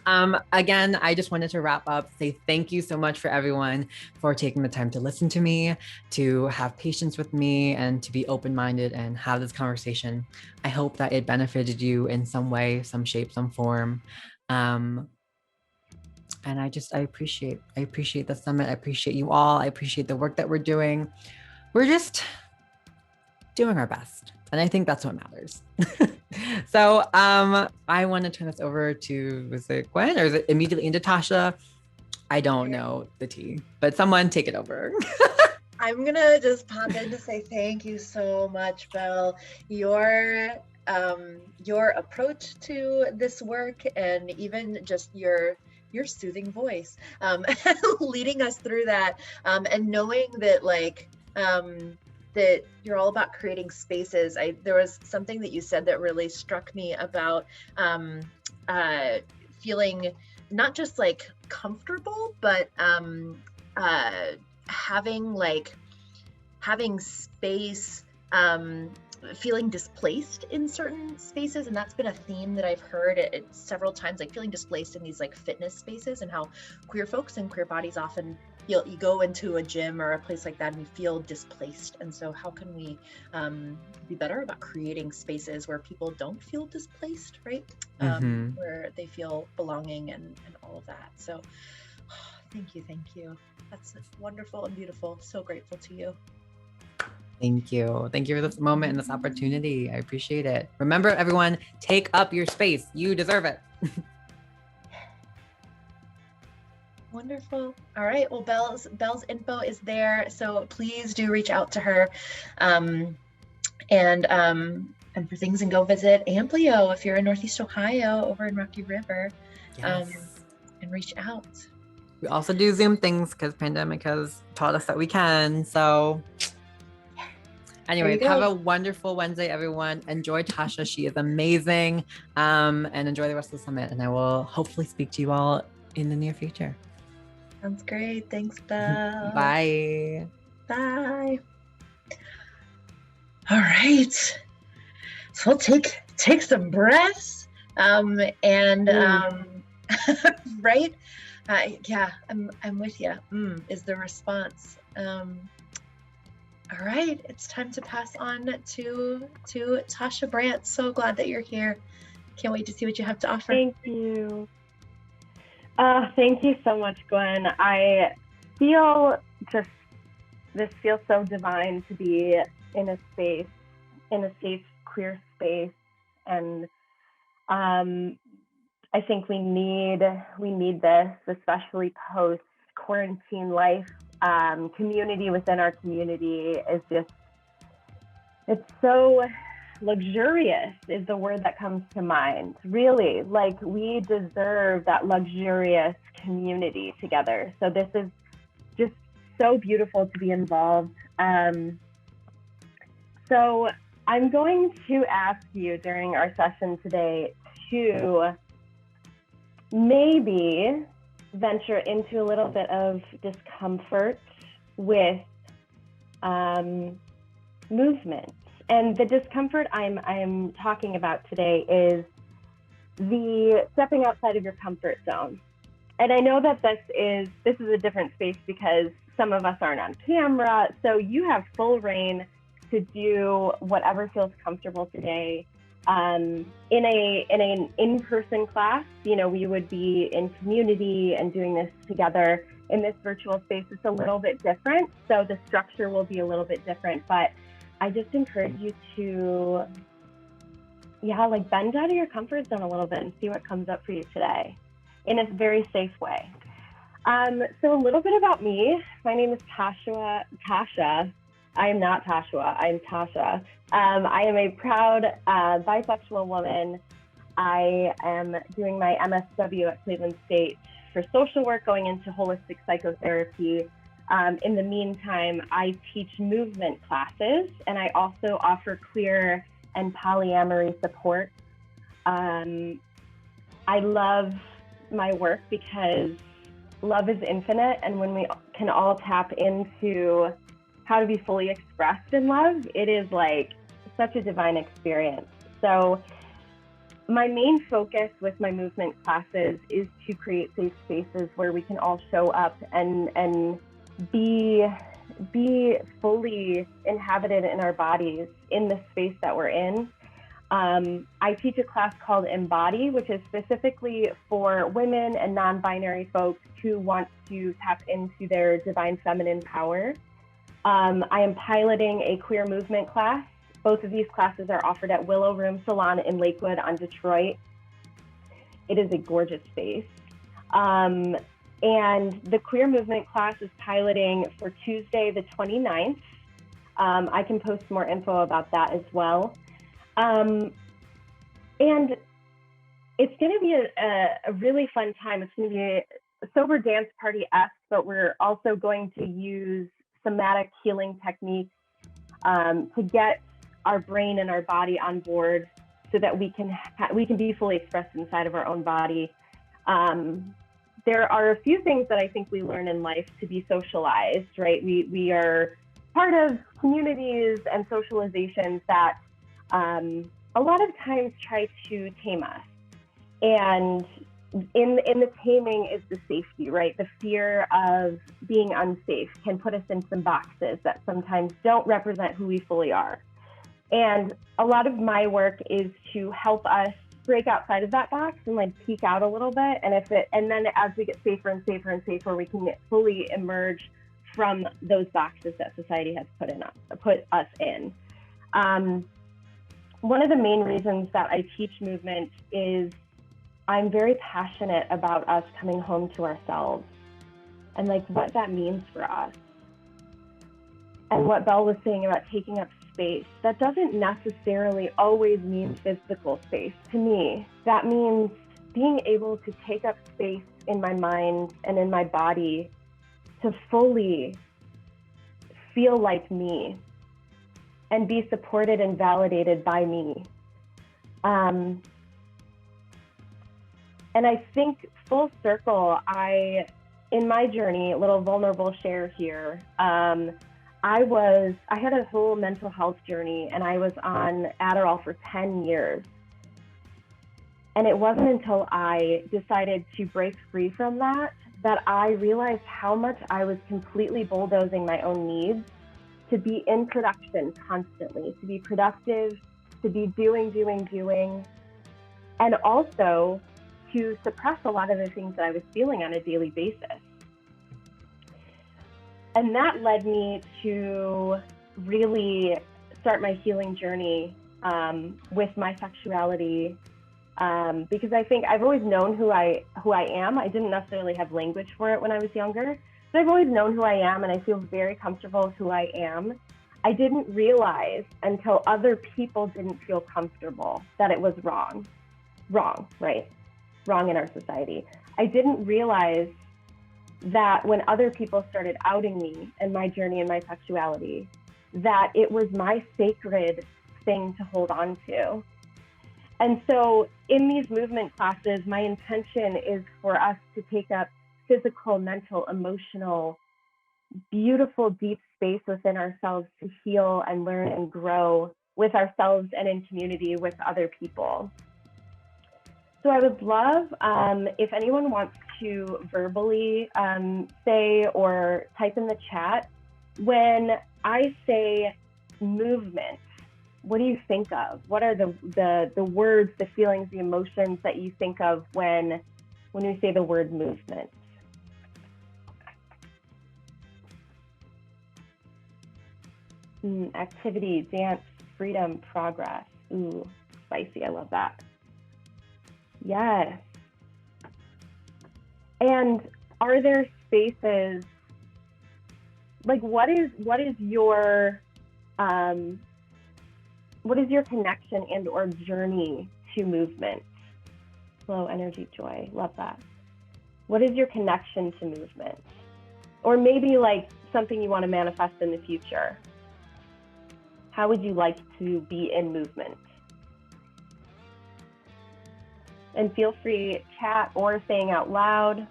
Again, I just wanted to wrap up, say thank you so much for everyone for taking the time to listen to me, to have patience with me, and to be open-minded and have this conversation. I hope that it benefited you in some way, some shape, some form. And I appreciate the summit. I appreciate you all. I appreciate the work that we're doing. We're just doing our best. And I think that's what matters. So I want to turn this over to, was it Gwen or is it immediately into Tasha? I don't know the tea, but someone take it over. I'm gonna just pop in to say thank you so much, Belle. Your approach to this work, and even just your soothing voice, leading us through that, and knowing that that you're all about creating spaces. There was something that you said that really struck me about feeling not just like comfortable, but having space, feeling displaced in certain spaces. And that's been a theme that I've heard it several times, like feeling displaced in these like fitness spaces, and how queer folks and queer bodies often you go into a gym or a place like that and you feel displaced. And so how can we be better about creating spaces where people don't feel displaced, right? Where they feel belonging and all of that. So thank you. That's wonderful and beautiful. So grateful to you. Thank you. Thank you for this moment and this opportunity. I appreciate it. Remember, everyone, take up your space. You deserve it. Wonderful. All right. Well, Belle's info is there, so please do reach out to her, and for things, and go visit Amplio if you're in Northeast Ohio over in Rocky River, Yes. and reach out. We also do Zoom things because pandemic has taught us that we can. So anyways, have a wonderful Wednesday, everyone. Enjoy Tasha. She is amazing. And enjoy the rest of the summit. And I will hopefully speak to you all in the near future. Sounds great. Thanks, Belle. Bye. Bye. All right. So we'll take some breaths. Right? Yeah, I'm with you. Is the response. All right, it's time to pass on to Tasha Brandt. So glad that you're here. Can't wait to see what you have to offer. Thank you. Thank you so much, Gwen. I feel this feels so divine to be in a safe queer space, and I think we need this, especially post quarantine life. Community within our community is it's so luxurious is the word that comes to mind. Really, like, we deserve that luxurious community together. So this is just so beautiful to be involved. So I'm going to ask you during our session today to maybe venture into a little bit of discomfort with movement. And the discomfort I'm talking about today is the stepping outside of your comfort zone. And I know that this is a different space because some of us aren't on camera, so you have full reign to do whatever feels comfortable today. In an in-person class, we would be in community and doing this together. In this virtual space, it's a little bit different, so the structure will be a little bit different, but I just encourage you to, bend out of your comfort zone a little bit and see what comes up for you today in a very safe way. So a little bit about me. My name is Tasha. I am not Tashua, I'm Tasha. I am a proud bisexual woman. I am doing my MSW at Cleveland State for social work, going into holistic psychotherapy. In the meantime, I teach movement classes, and I also offer queer and polyamory support. I love my work because love is infinite, and when we can all tap into how to be fully expressed in love, it is like such a divine experience. So my main focus with my movement classes is to create safe spaces where we can all show up and be fully inhabited in our bodies in the space that we're in. I teach a class called Embody, which is specifically for women and non-binary folks who want to tap into their divine feminine power. I am piloting a queer movement class. Both of these classes are offered at Willow Room Salon in Lakewood on Detroit. It is a gorgeous space. And the queer movement class is piloting for Tuesday, the 29th. I can post more info about that as well. And it's going to be a really fun time. It's going to be a sober dance party-esque, but we're also going to use somatic healing techniques to get our brain and our body on board so that we can be fully expressed inside of our own body. There are a few things that I think we learn in life to be socialized, right? We are part of communities and socializations that a lot of times try to tame us. And in the taming is the safety, right? The fear of being unsafe can put us in some boxes that sometimes don't represent who we fully are. And a lot of my work is to help us break outside of that box and like peek out a little bit. And then as we get safer and safer and safer, we can fully emerge from those boxes that society has put us in. One of the main reasons that I teach movement is I'm very passionate about us coming home to ourselves and like what that means for us. And what Belle was saying about taking up space, that doesn't necessarily always mean physical space. To me, that means being able to take up space in my mind and in my body to fully feel like me and be supported and validated by me. And I think full circle, in my journey, a little vulnerable share here, I had a whole mental health journey and I was on Adderall for 10 years. And it wasn't until I decided to break free from that I realized how much I was completely bulldozing my own needs to be in production constantly, to be productive, to be doing, and also to suppress a lot of the things that I was feeling on a daily basis. And that led me to really start my healing journey with my sexuality, because I think I've always known who I am. I didn't necessarily have language for it when I was younger, but I've always known who I am, and I feel very comfortable with who I am. I didn't realize until other people didn't feel comfortable that it was wrong, right? Wrong in our society. I didn't realize that when other people started outing me and my journey and my sexuality, that it was my sacred thing to hold on to. And so in these movement classes, my intention is for us to take up physical, mental, emotional, beautiful, deep space within ourselves to heal and learn and grow with ourselves and in community with other people. So I would love if anyone wants to verbally say or type in the chat, when I say movement, what do you think of? What are the words, the feelings, the emotions that you think of when we say the word movement? Activity, dance, freedom, progress. Ooh, spicy, I love that. Yes. And are there spaces, like what is your connection and or journey to movement? Flow, energy, joy, love that. What is your connection to movement? Or maybe like something you want to manifest in the future. How would you like to be in movement? And feel free chat or saying out loud.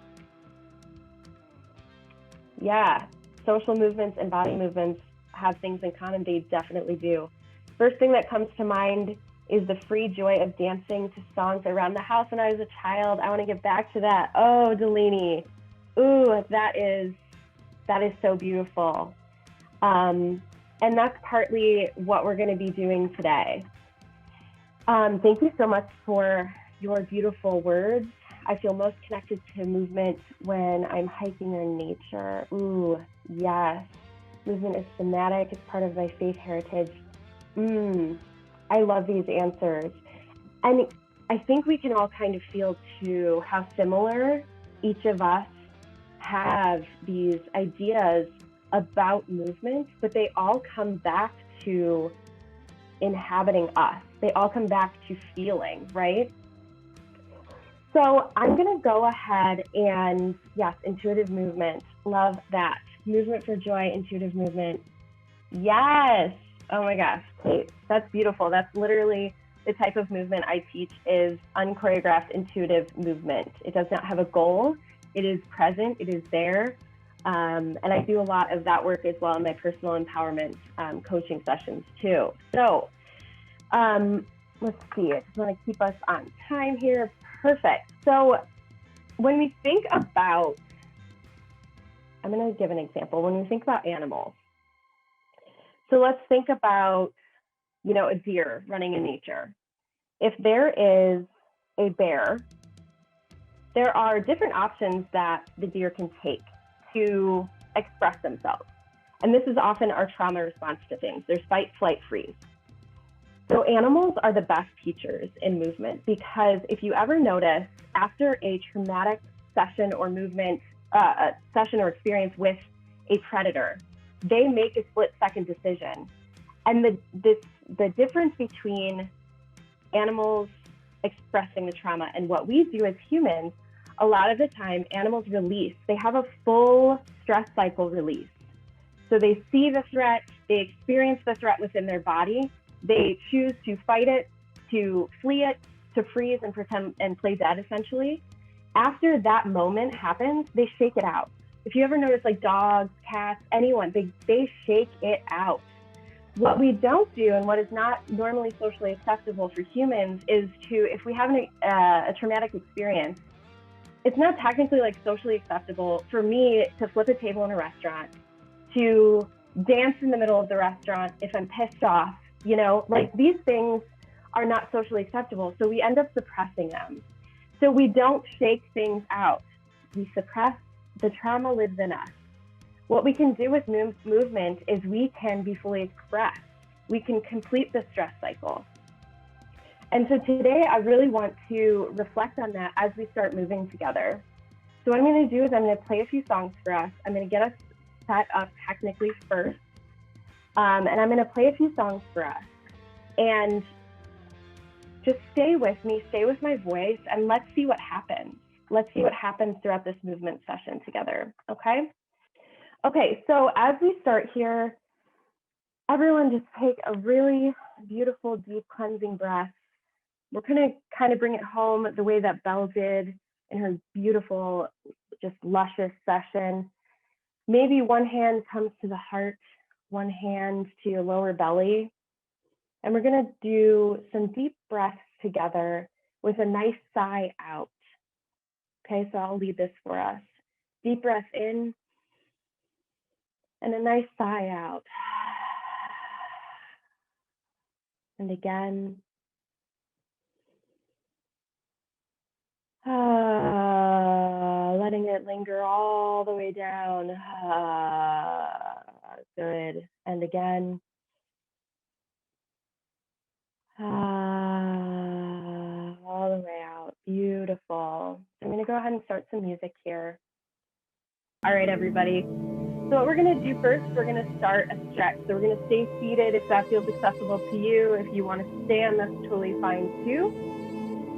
Yeah, social movements and body movements have things in common. They definitely do. First thing that comes to mind is the free joy of dancing to songs around the house when I was a child. I want to get back to that. Oh, Delaney. Ooh, that is so beautiful. And that's partly what we're going to be doing today. Thank you so much for your beautiful words. I feel most connected to movement when I'm hiking in nature. Ooh, yes. Movement is somatic. It's part of my faith heritage. I love these answers. And I think we can all kind of feel too how similar each of us have these ideas about movement, but they all come back to inhabiting us. They all come back to feeling, right? So I'm going to go ahead and, yes, intuitive movement. Love that. Movement for joy, intuitive movement. Yes. Oh my gosh, Kate, that's beautiful. That's literally the type of movement I teach is unchoreographed intuitive movement. It does not have a goal. It is present. It is there. And I do a lot of that work as well in my personal empowerment coaching sessions too. So let's see, I just want to keep us on time here. Perfect. So when we think about, I'm going to give an example. When we think about animals, so let's think about, a deer running in nature. If there is a bear, there are different options that the deer can take to express themselves. And this is often our trauma response to things. There's fight, flight, freeze. So animals are the best teachers in movement, because if you ever notice, after a traumatic session or movement, session or experience with a predator, they make a split-second decision. And the difference between animals expressing the trauma and what we do as humans, a lot of the time animals release. They have a full stress cycle release. So they see the threat, they experience the threat within their body, they choose to fight it, to flee it, to freeze and pretend and play dead essentially. After that moment happens, they shake it out. If you ever notice, like dogs, cats, anyone, they shake it out. What we don't do, and what is not normally socially acceptable for humans, is to, if we have a traumatic experience, it's not technically like socially acceptable for me to flip a table in a restaurant, to dance in the middle of the restaurant if I'm pissed off, you know, like these things are not socially acceptable. So we end up suppressing them. So we don't shake things out. We suppress. The trauma lives in us. What we can do with movement is we can be fully expressed. We can complete the stress cycle. And so today I really want to reflect on that as we start moving together. So what I'm going to do is I'm going to play a few songs for us. I'm going to get us set up technically first. And I'm going to play a few songs for us. And just stay with me, stay with my voice, and let's see what happens. Let's see what happens throughout this movement session together, okay? Okay, so as we start here, everyone just take a really beautiful, deep cleansing breath. We're gonna kind of bring it home the way that Belle did in her beautiful, just luscious session. Maybe one hand comes to the heart, one hand to your lower belly. And we're gonna do some deep breaths together with a nice sigh out. Okay, so I'll lead this for us. Deep breath in and a nice sigh out. And again. Letting it linger all the way down. Good. And again. All the way out. Beautiful. I'm going to go ahead and start some music here. All right, everybody. So what we're going to do first, we're going to start a stretch. So we're going to stay seated if that feels accessible to you. If you want to stand, that's totally fine too.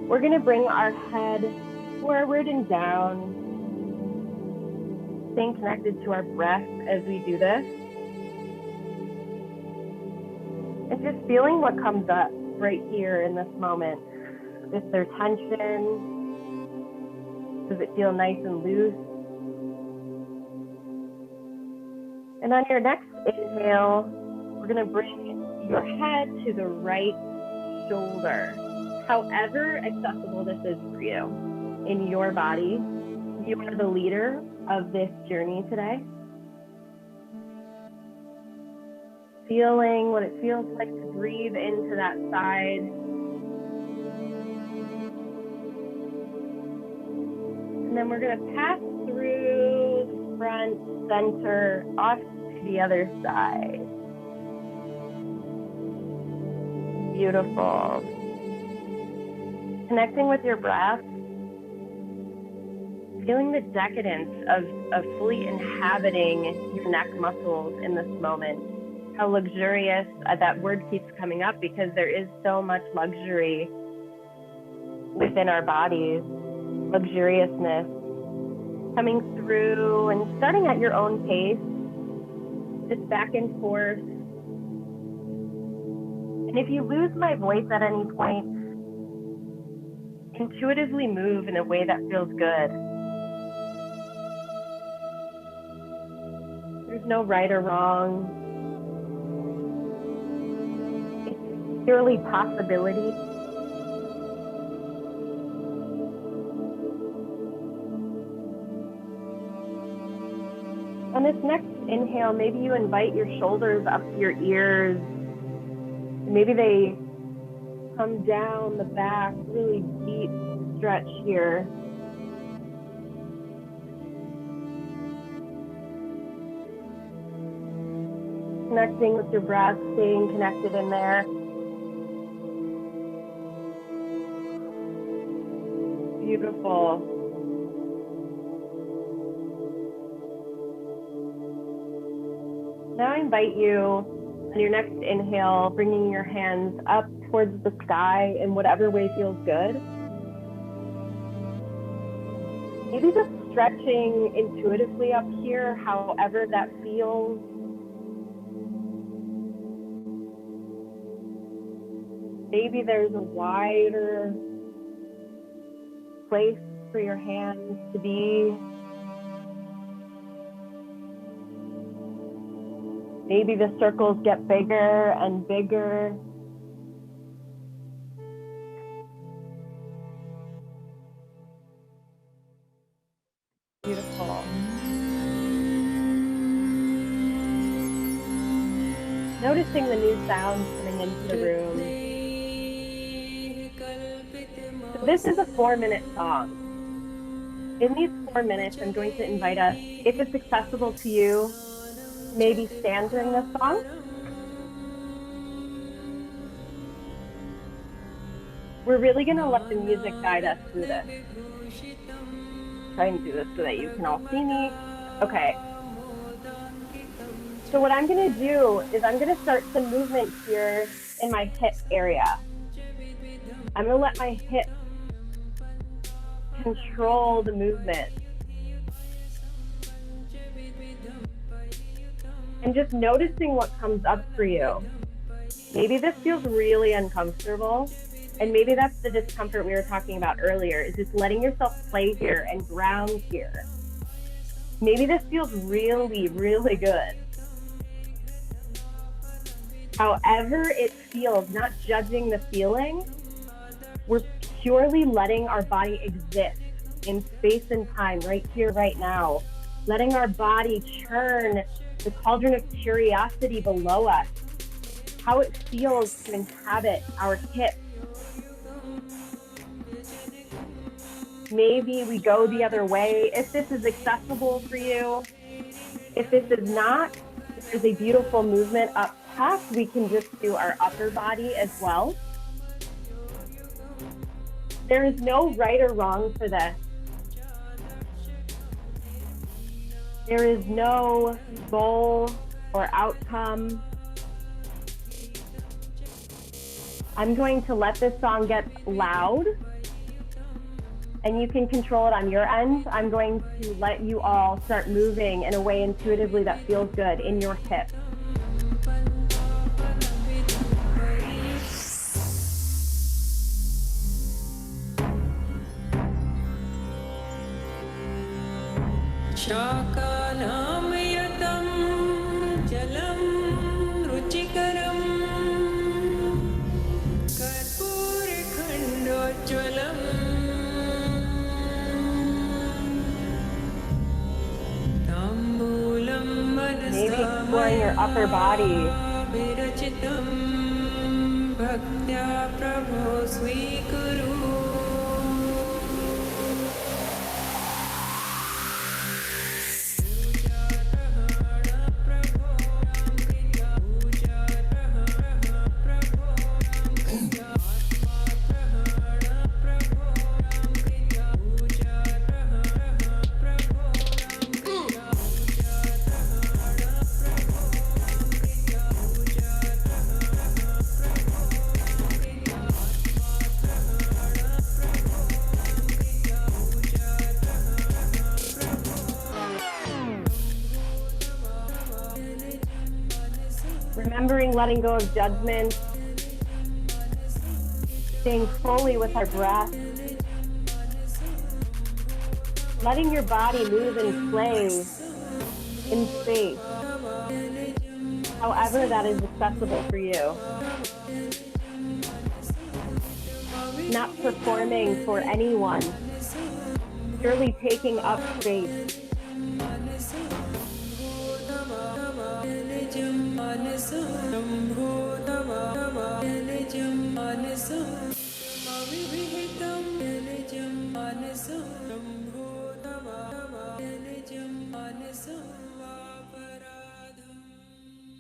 We're going to bring our head forward and down, staying connected to our breath as we do this. And just feeling what comes up right here in this moment. Is there tension? Does it feel nice and loose? And on your next inhale, we're going to bring your head to the right shoulder. However accessible this is for you in your body, you are the leader of this journey today. Feeling what it feels like to breathe into that side. And then we're going to pass through the front, center, off to the other side. Beautiful. Connecting with your breath. Feeling the decadence of fully inhabiting your neck muscles in this moment. How luxurious, that word keeps coming up because there is so much luxury within our bodies, luxuriousness coming through and starting at your own pace, just back and forth. And if you lose my voice at any point, intuitively move in a way that feels good. There's no right or wrong. Purely possibility. On this next inhale, maybe you invite your shoulders up to your ears. Maybe they come down the back, really deep stretch here. connecting with your breath, staying connected in there. Beautiful. Now I invite you on your next inhale, bringing your hands up towards the sky in whatever way feels good. Maybe just stretching intuitively up here, however that feels. Maybe there's a wider place for your hands to be. Maybe the circles get bigger and bigger. Beautiful. Noticing the new sounds coming into the room. So this is a 4-minute song. In these 4 minutes, I'm going to invite us, if it's accessible to you, maybe stand during this song. We're really going to let the music guide us through this. Try and do this so that you can all see me. Okay. So what I'm going to do is I'm going to start some movement here in my hip area. I'm going to let my hips control the movement. And just noticing what comes up for you. Maybe this feels really uncomfortable. And maybe that's the discomfort we were talking about earlier, is just letting yourself play here and ground here. Maybe this feels really, really good. However it feels, not judging the feeling, we're purely letting our body exist in space and time, right here, right now. Letting our body churn the cauldron of curiosity below us, how it feels to inhabit our hips. Maybe we go the other way if this is accessible for you. If this is not, there's a beautiful movement up top. We can just do our upper body as well. There is no right or wrong for this. There is no goal or outcome. I'm going to let this song get loud, and you can control it on your end. I'm going to let you all start moving in a way intuitively that feels good in your hips. शाकानामयतं जलं रुचिकरं कर्पूरखण्डोज्ज्वलम् ताम्बूलं Maybe exploring your upper body. विरचितं भक्त्या प्रभो स्वीकुरु Remembering letting go of judgment, staying fully with our breath, letting your body move and play in space, however that is accessible for you. Not performing for anyone, purely taking up space.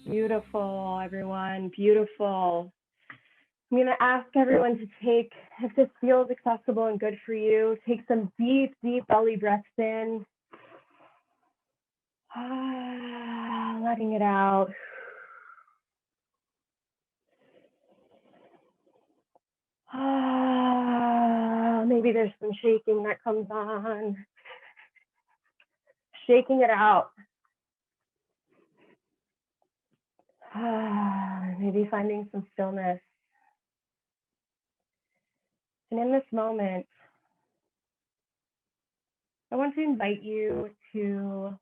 Beautiful, everyone. Beautiful. I'm going to ask everyone to take, if this feels accessible and good for you, take some deep, deep belly breaths in. Letting it out. Maybe there's some shaking that comes on. Shaking it out. Maybe finding some stillness. And in this moment, I want to invite you to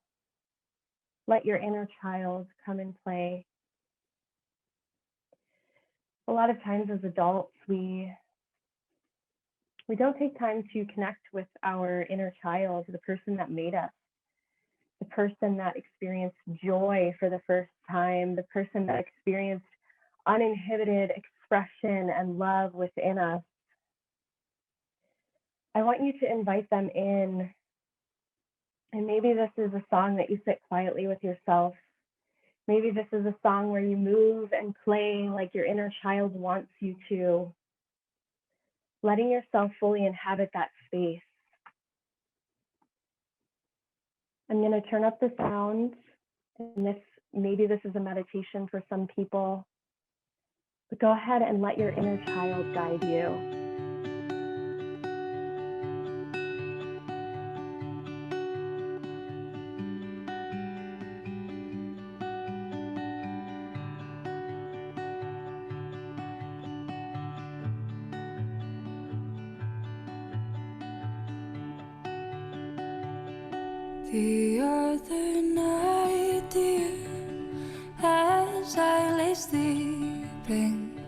let your inner child come and play. A lot of times as adults, we don't take time to connect with our inner child, the person that made us, the person that experienced joy for the first time, the person that experienced uninhibited expression and love within us. I want you to invite them in. And maybe this is a song that you sit quietly with yourself. Maybe this is a song where you move and play like your inner child wants you to, letting yourself fully inhabit that space. I'm going to turn up the sound, and maybe this is a meditation for some people, but go ahead and let your inner child guide you. The other night, dear, as I lay sleeping,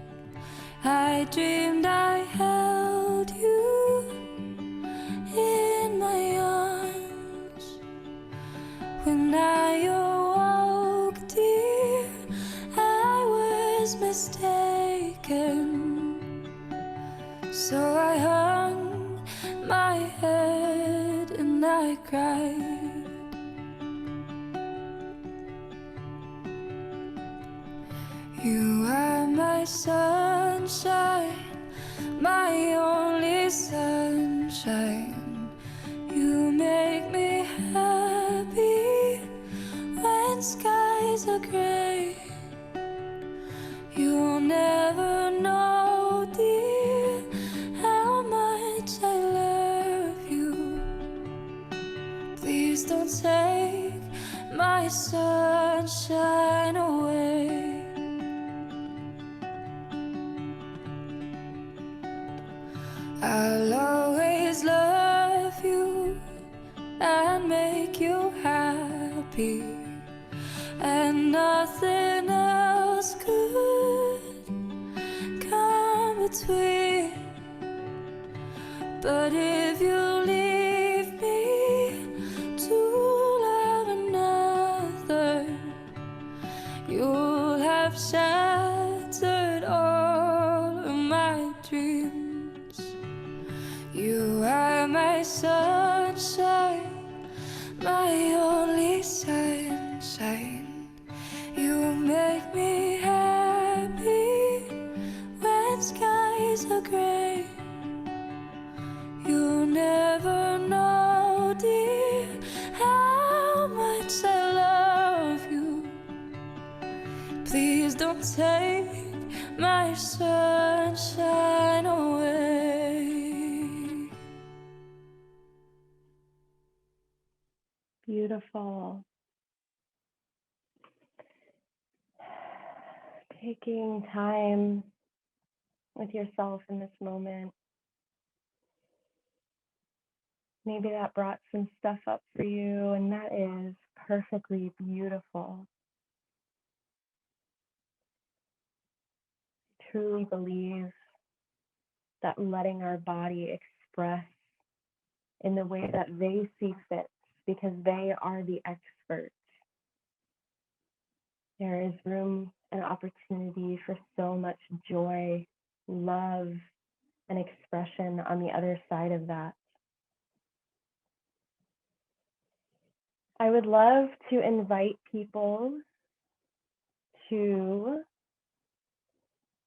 I dreamed I held you in my arms. When I awoke, dear, I was mistaken. So I hung my head and I cried. You are my sunshine, my only sunshine. You make me happy when skies are gray. You'll never know, dear, how much I love you. Please don't take my sunshine away. I'll always love you and make you happy, and nothing else could come between. But if you leave me to love another, you'll have shattered all of my dreams. You are my sunshine, my only sunshine. You make me happy when skies are gray. You'll never know, dear, how much I love you. Please don't take my sunshine away. Beautiful. Taking time with yourself in this moment. Maybe that brought some stuff up for you, and that is perfectly beautiful. I truly believe that letting our body express in the way that they see fit, because they are the experts, there is room and opportunity for so much joy, love, and expression on the other side of that. I would love to invite people to,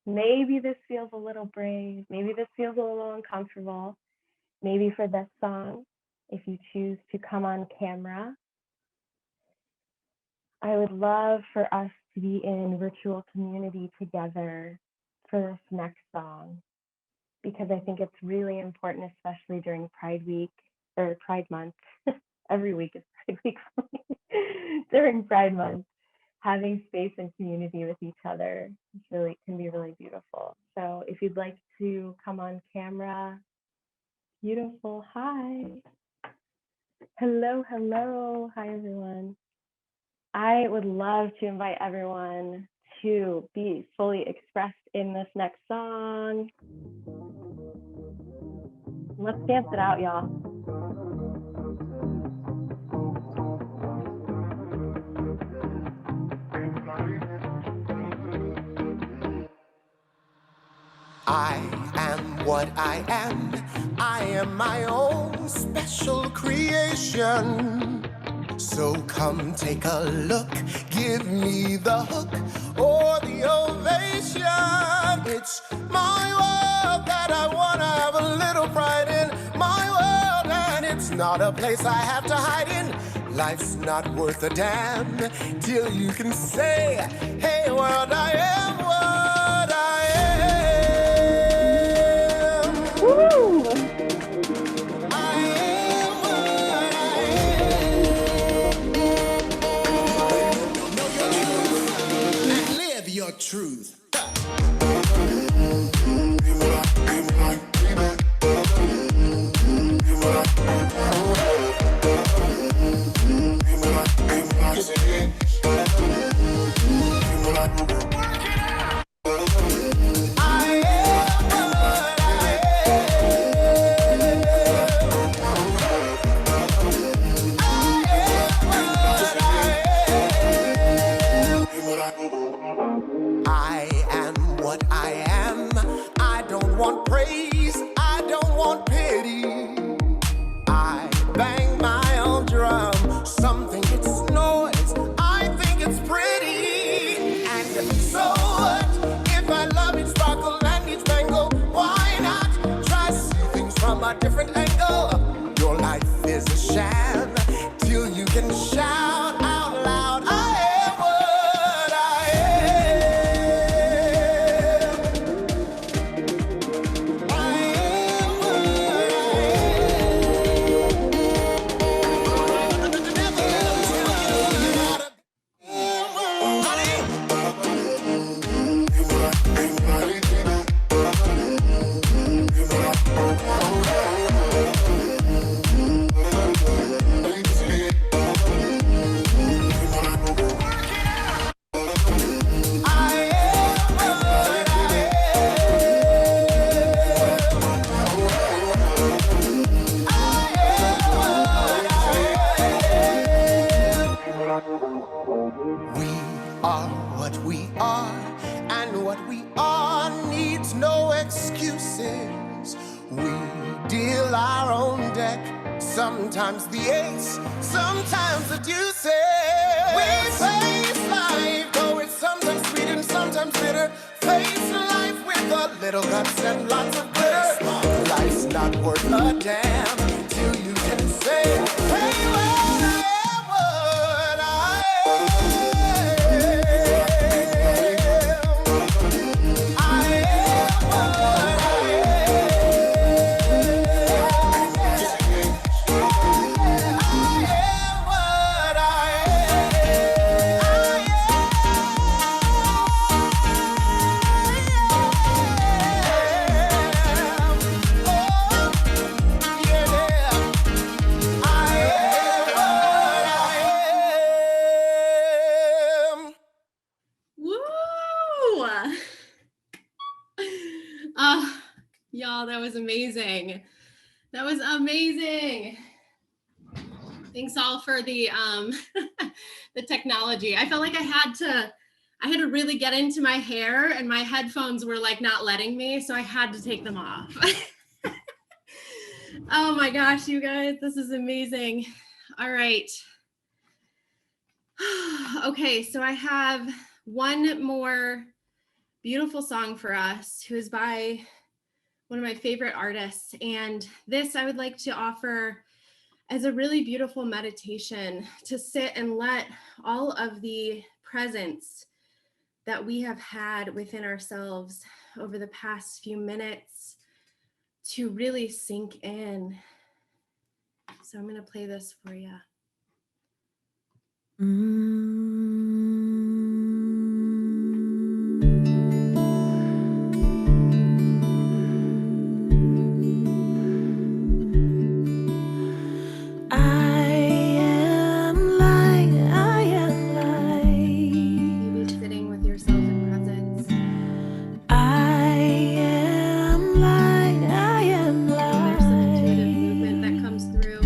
maybe this feels a little brave, maybe this feels a little uncomfortable, maybe for this song, if you choose to come on camera, I would love for us to be in virtual community together for this next song, because I think it's really important, especially during Pride Week or Pride Month. Every week is Pride Week for me. During Pride Month, having space and community with each other can be really beautiful. So if you'd like to come on camera, beautiful. Hi. Hello, hello. Hi, everyone. I would love to invite everyone to be fully expressed in this next song. Let's dance it out, y'all. I am what I am. I am my own special creation. So come take a look, give me the hook or the ovation. It's my world that I wanna have a little pride in. My world, and it's not a place I have to hide in. Life's not worth a damn till you can say, hey world, I am what I am. Woo! Your truth. Different angle. Your life is a sham till you can shout out loud, I am what I am. I am what sometimes the ace, sometimes the deuce. We face life, though it's sometimes sweet and sometimes bitter. Face life with a little guts and lots of glitter. Life's not worth a damn till you can say, hey, well, I am what I am. I am what I Y'all, that was amazing. That was amazing. Thanks all for the the technology. I felt like I had to really get into my hair, and my headphones were like not letting me, so I had to take them off. Oh my gosh, you guys, this is amazing. All right. Okay, so I have one more beautiful song for us, who is by one of my favorite artists. And this I would like to offer as a really beautiful meditation to sit and let all of the presence that we have had within ourselves over the past few minutes to really sink in. So I'm going to play this for you. Maybe sitting with yourself in presence. There's some intuitive movement that comes through.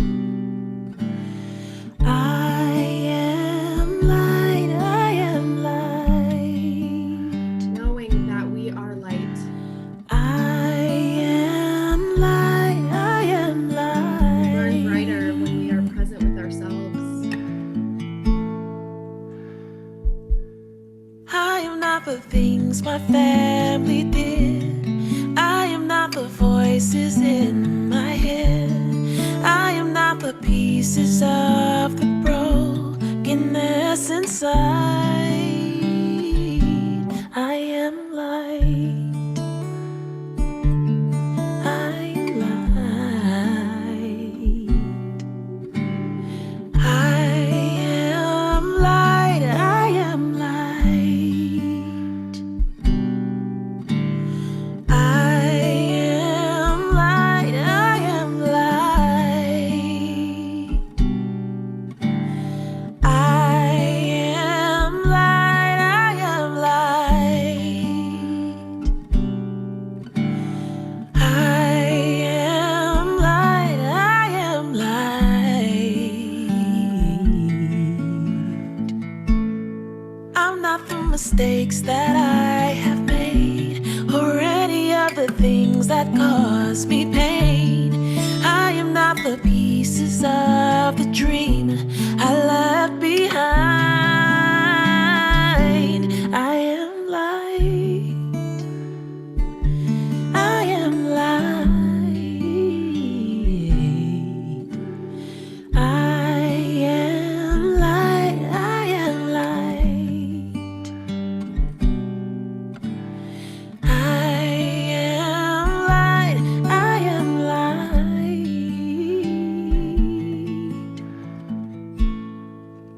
Knowing that we are light. Burn brighter when we are present with ourselves. I am not the things my family did. I am not the voices in my head. I am not the pieces of the brokenness inside. I am light. I am light. I am light. I am light. I am light. I am light. I am light. I am light. I am light. I am light. I'm not the mistakes that I have made, or any of the things that cause me pain. I am not the pieces of the dream I left behind. I am light. I am light. I am light. I am light. I am light. I am light.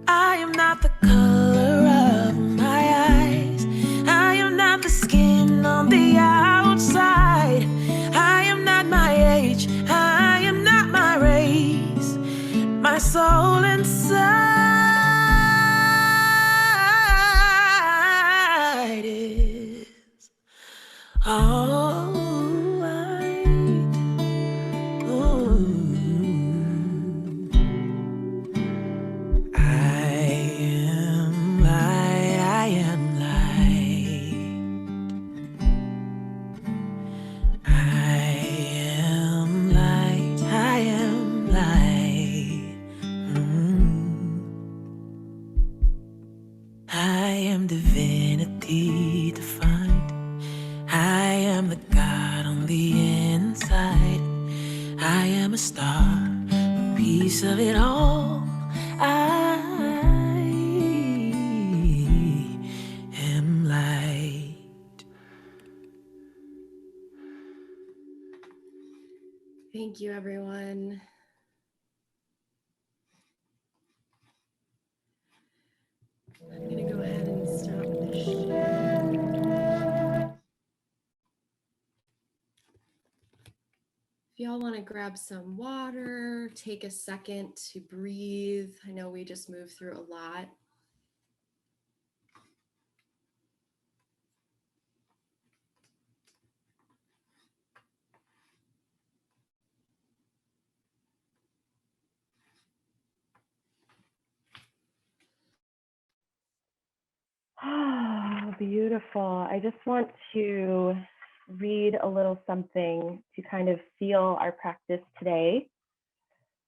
I am not the color of my eyes. I am not the skin on the outside. I am not my age. I am not my race. My soul inside is all white. Ooh. I am light. I am light. I am light. I am light. I am divinity defined. I am the God on the inside. I am a star, a piece of it all. I am light. Thank you, everyone. I'm going to go ahead and stop the share. If y'all want to grab some water, take a second to breathe. I know we just moved through a lot. Oh, beautiful. I just want to read a little something to kind of seal our practice today.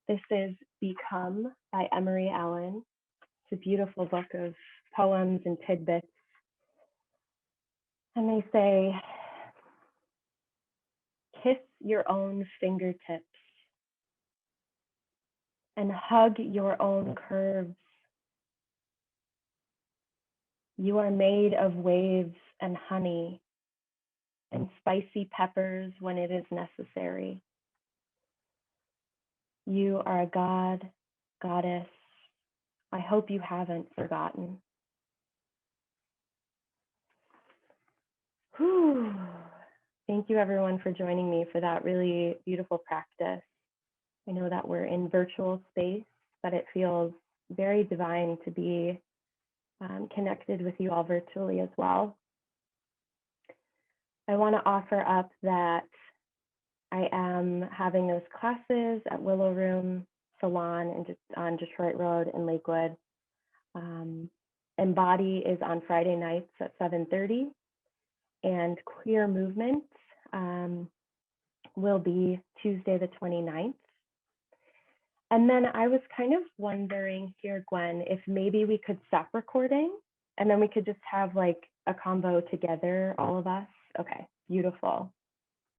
This is Become by Emery Allen. It's a beautiful book of poems and tidbits And they say, kiss your own fingertips and hug your own curves. You are made of waves and honey and spicy peppers when it is necessary. You are a god, goddess. I hope you haven't forgotten. Whew. Thank you everyone for joining me for that really beautiful practice. I know that we're in virtual space, but it feels very divine to be connected with you all virtually as well. I want to offer up that I am having those classes at Willow Room Salon on Detroit Road in Lakewood. Embody is on Friday nights at 7:30, and Queer Movement will be Tuesday the 29th. And then I was kind of wondering here, Gwen, if maybe we could stop recording and then we could just have like a combo together, all of us. Okay, beautiful.